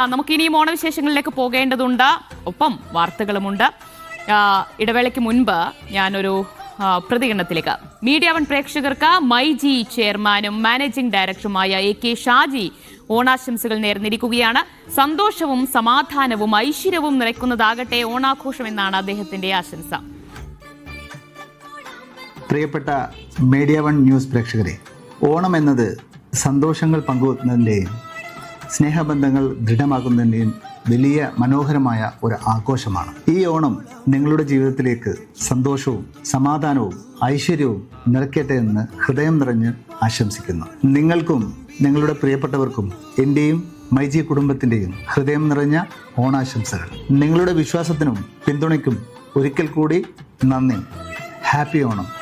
നമുക്കിനിയും ഓണവിശേഷങ്ങളിലേക്ക് പോകേണ്ടതുണ്ട്. ഒപ്പം വാർത്തകളുമുണ്ട്. ഇടവേളയ്ക്ക് മുൻപ് ഞാനൊരു പ്രതികരണത്തിലേക്ക്. മീഡിയ വൺ പ്രേക്ഷകർക്ക് മൈജി ചെയർമാനും മാനേജിംഗ് ഡയറക്ടറുമായ AK ഷാജി ഓണാശംസകൾ നേർന്നിരിക്കുകയാണ്. സന്തോഷവും സമാധാനവും ഐശ്വര്യവും നിറയ്ക്കുന്നതാകട്ടെ ഓണാഘോഷം എന്നാണ് അദ്ദേഹത്തിന്റെ ആശംസ. പ്രിയപ്പെട്ട മീഡിയ വൺ ന്യൂസ് പ്രേക്ഷകരെ, ഓണം എന്നത് സന്തോഷങ്ങൾ പങ്കുവെക്കുന്നതിൻ്റെയും സ്നേഹബന്ധങ്ങൾ ദൃഢമാക്കുന്നതിൻ്റെയും വലിയ മനോഹരമായ ഒരു ആഘോഷമാണ്. ഈ ഓണം നിങ്ങളുടെ ജീവിതത്തിലേക്ക് സന്തോഷവും സമാധാനവും ഐശ്വര്യവും നിറയ്ക്കട്ടെ എന്ന് ഹൃദയം നിറഞ്ഞ് ആശംസിക്കുന്നു. നിങ്ങൾക്കും നിങ്ങളുടെ പ്രിയപ്പെട്ടവർക്കും എൻ്റെയും മൈജി കുടുംബത്തിൻ്റെയും ഹൃദയം നിറഞ്ഞ ഓണാശംസകൾ. നിങ്ങളുടെ വിശ്വാസത്തിനും പിന്തുണയ്ക്കും ഒരിക്കൽ കൂടി നന്ദി. ഹാപ്പി ഓണം.